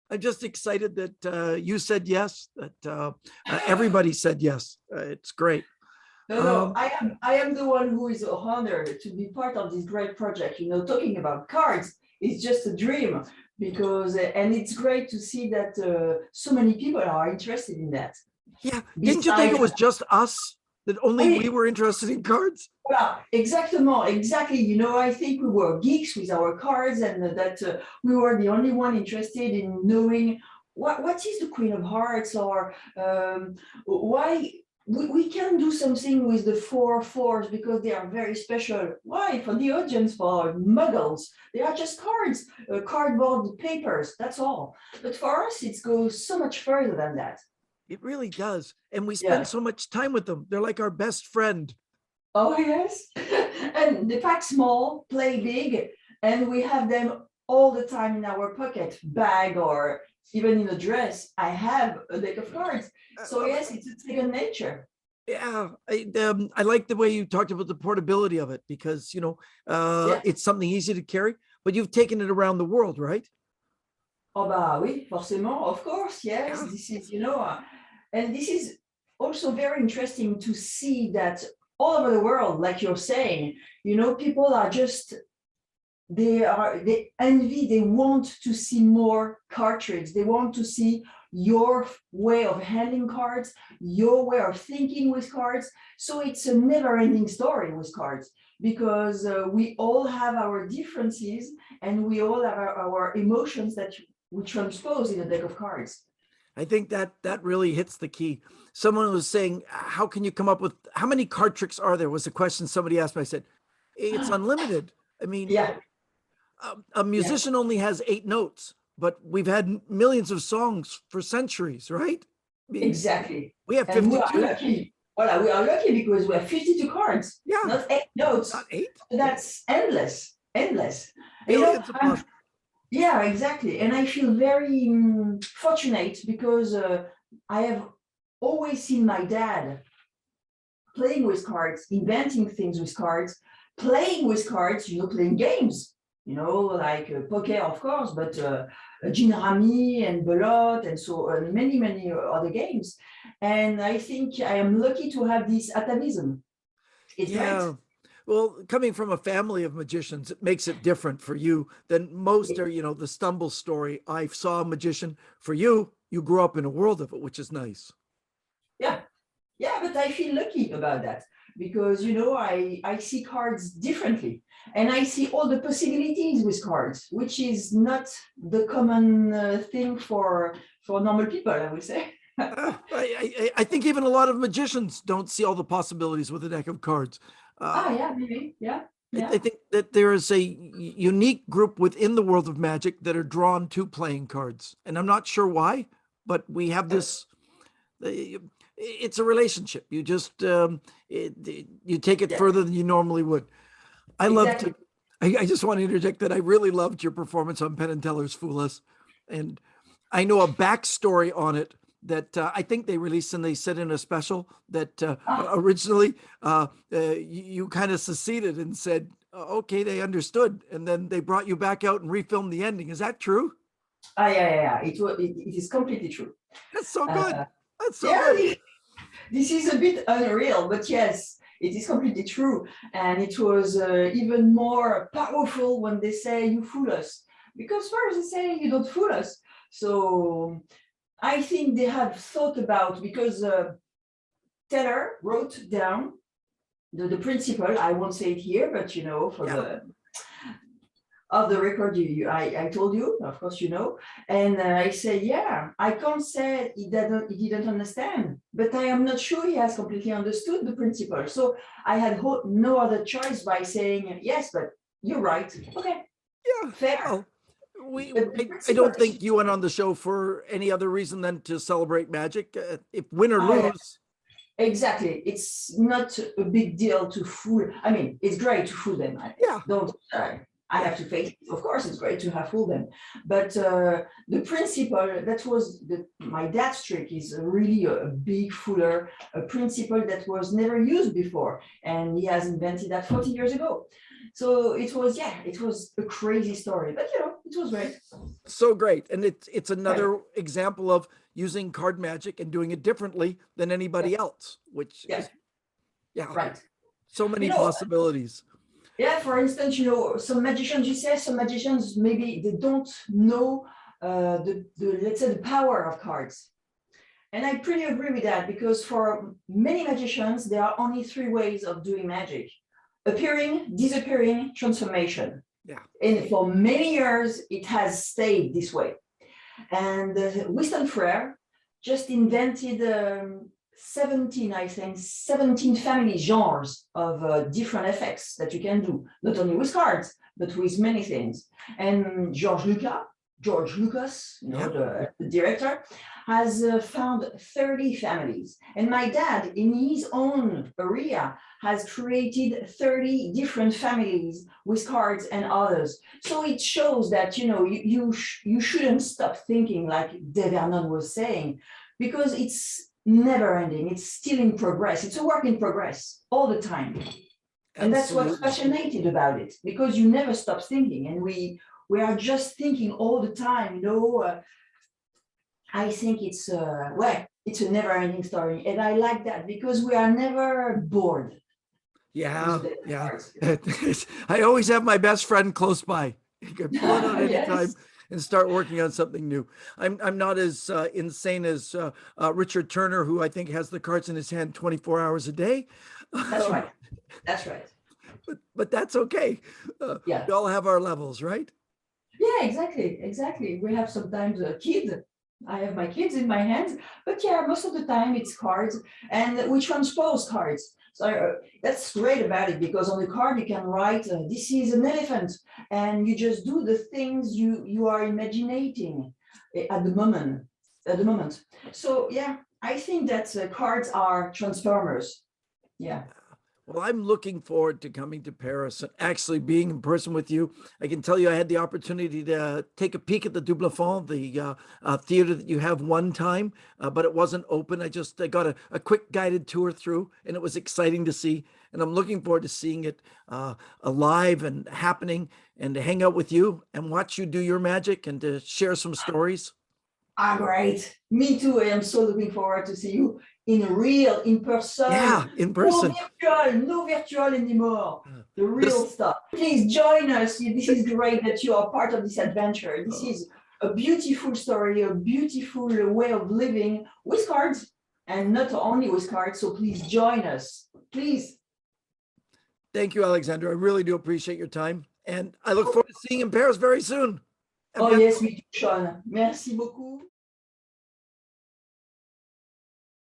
I'm just excited that you said yes, that everybody said yes. It's great. No, I am the one who is honored to be part of this great project. You know, talking about cards is just a dream because, and it's great to see that so many people are interested in that. Yeah. Didn't you think it was just us that only we Oui, were interested in cards? voilà, exactly. You know, I think we were geeks with our cards, and that we were the only one interested in knowing what is the Queen of Hearts, or why we can do something with the 4 4s because they are very special. Why? For the audience, for muggles, they are just cards, cardboard papers. That's all. But for us, it goes so much further than that. It really does. And we spend Yeah. so much time with them. They're like our best friend. Oh, yes. And they pack small, play big, and we have them all the time in our pocket, bag, or even in a dress. I have a deck of cards. So yes, it's a second nature. Yeah, I like the way you talked about the portability of it because, Yeah. it's something easy to carry, but you've taken it around the world, right? Oh, bah oui, forcément, of course, yes. Yeah. This is, and this is also very interesting to see that all over the world, like you're saying, people are just they envy, they want to see more cartridge, they want to see your way of handling cards, your way of thinking with cards. So it's a never-ending story with cards because we all have our differences and we all have our emotions that we transpose in a deck of cards. I think that really hits the key. Someone was saying, how can you come up with, how many card tricks are there? Was a question somebody asked me. I said, it's unlimited. I mean, Yeah, a yeah, musician only has 8 notes, but we've had millions of songs for centuries, right? I mean, exactly. we have And we are 52. lucky. Well, we are lucky because we have 52 cards, Yeah, not 8 notes. not 8. That's endless, endless. Millions of I'm possible. Yeah, exactly. And I feel very fortunate because I have always seen my dad playing with cards, inventing things with cards, playing with cards, playing games, like poker, of course, but Gin Rami and Belote and so many, many other games. And I think I am lucky to have this atavism. It's great. Yeah. Well, coming from a family of magicians, it makes it different for you than most are, the stumble story. I saw a magician. For you, you grew up in a world of it, which is nice. Yeah. Yeah, but I feel lucky about that because I see cards differently and I see all the possibilities with cards, which is not the common thing for normal people, I would say. I think even a lot of magicians don't see all the possibilities with a deck of cards. Yeah, maybe. Yeah, I yeah. think that there is a unique group within the world of magic that are drawn to playing cards, and I'm not sure why, but we have this. It's a relationship. You just you take it Yeah, further than you normally would. I love exactly. to. I just want to interject that I really loved your performance on Penn and Teller's Fool Us, and I know a backstory on it that I think they released and they said in a special that Ah, originally you kind of seceded and said, okay, they understood. And then they brought you back out and refilmed the ending. Is that true? yeah. It is completely true. That's so Uh, good. That's so yeah, good. this is a bit unreal, but yes, it is completely true. And it was even more powerful when they say you fool us, because first they say you don't fool us. So I think they have thought about, because Teller wrote down the principle. I won't say it here, but for Yeah. the of the record I told you, of course, and I say, yeah, I can't say he didn't understand, but I am not sure he has completely understood the principle. So I had no other choice by saying, yes, but you're right. Okay, Yeah. fair. Well, we But the I principle don't is, think you went on the show for any other reason than to celebrate magic. If win or yeah, lose, exactly. It's not a big deal to fool. I mean, it's great to fool them. yeah, Don't I yeah, have to face it. Of course, it's great to have fool them. But the principle that was my dad's trick is really a big fooler, a principle that was never used before, and he has invented that 40 years ago. So it was a crazy story. But it was great. So great. And it's another example of using card magic and doing it differently than anybody else, which is, Right. so many You know, possibilities. Yeah, for instance, some magicians, you say some magicians, maybe they don't know let's say the power of cards. And I pretty agree with that, because for many magicians, there are only three ways of doing magic: appearing, disappearing, transformation. Yeah. And for many years, it has stayed this way. And Winston Frere just invented 17, I think, 17 family genres of different effects that you can do, not only with cards, but with many things. And George Lucas, the director, has found 30 families. And my dad, in his own area, has created 30 different families with cards and others. So it shows that, you shouldn't stop thinking, like De Vernon was saying, because it's never ending. It's still in progress. It's a work in progress all the time. And that's what's fascinating about it, because you never stop thinking, and we are just thinking all the time. I think it's it's a never-ending story, and I like that, because we are never bored. Yeah. I always have my best friend close by. You can pull it out anytime and start working on something new. I'm not as insane as Richard Turner, who I think has the cards in his hand 24 hours a day. That's right. That's right. But that's okay. We all have our levels, right? Yeah, exactly. We have sometimes a kid. I have my kids in my hands, but most of the time it's cards, and we transpose cards. So that's great about it, because on the card you can write, this is an elephant, and you just do the things you are imagining at the moment. So I think that cards are transformers. Yeah. Well, I'm looking forward to coming to Paris and actually being in person with you. I can tell you I had the opportunity to take a peek at the Double Fond, the theater that you have one time, but it wasn't open. I got a quick guided tour through, and it was exciting to see. And I'm looking forward to seeing it alive and happening, and to hang out with you and watch you do your magic and to share some stories. Great. Me too. I am so looking forward to see you in person. Yeah, in person. No virtual anymore. The real stuff. Please join us. This is great that you are part of this adventure. This is a beautiful story, a beautiful way of living with cards, and not only with cards. So please join us. Please. Thank you, Alexandra. I really do appreciate your time. And I look forward to seeing you in Paris very soon. Yes, we do, Shawn. Merci beaucoup.